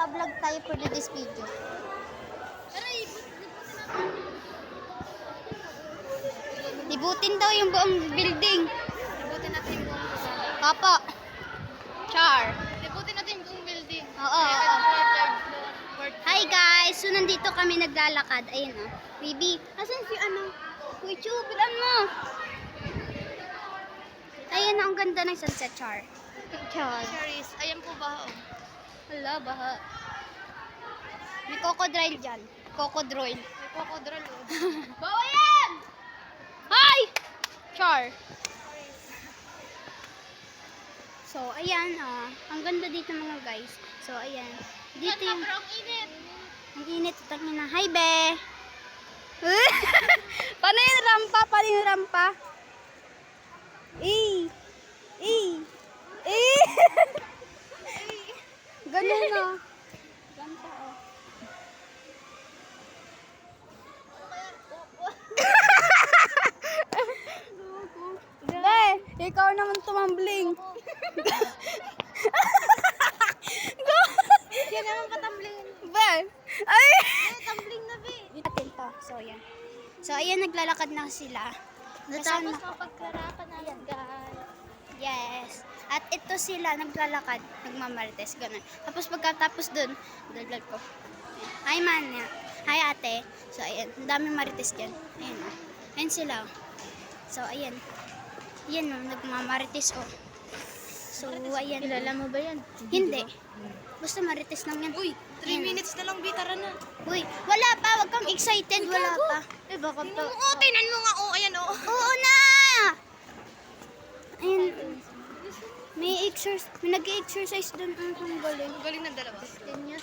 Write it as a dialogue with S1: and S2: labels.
S1: Magbablog tayo for this video. Libutin daw yung buong building.
S2: Libutin natin yung buong building.
S1: Papa. Char.
S2: Libutin natin yung buong building.
S1: Oo. Hi guys! So nandito kami naglalakad. Ayun o. Baby. Asan si ano? Uy, chupilan mo. Ayun ang ganda ng sunset, Char. Char.
S2: Charis, ayan po ba?
S1: Hala, baha. May crocodile dyan. Crocodile.
S2: May crocodile.
S1: Bawa yan! Hi! Char. So, ayan, ang ganda dito mga guys. So, ayan. Dito yung...
S2: Pero ang init.
S1: Ang init. Tangin na. Hi, be! Paano yung rampa? Paano yung rampa? Eh! Eh! Eh! Ganun na. Rampa, oh. Be! Ikaw naman tumambling.
S2: Yan naman patambling.
S1: Be! Ay!
S2: Tumbling na, be.
S1: Atin to. So, yan. So, ayan, naglalakad na sila.
S2: Natapos mapagkarapan na yan, guys.
S1: Yes. At ito sila, naglalakad, nagmamarites, ganun. Tapos pagkatapos dun, dagdag ko. Hi, man. Hi, ate. So, ayan. Ang daming marites dyan. Ayan, oh. Ayan sila, oh. So, ayan. Ayan, oh. Nagmamarites, oh. So, ayan.
S2: Kilala mo ba yan?
S1: Hindi. Basta marites lang yan.
S2: Uy, 3 minutes na lang, be. Tara na.
S1: Uy, wala pa. Wag kang excited. Wala pa.
S2: Eh, baka pa.
S1: Tinan mo nga. Oh, ayan, oh. Oo na! Ayan. May nag-exercise dun. Ang galing.
S2: Galing ng dalawa.
S1: Ganyan.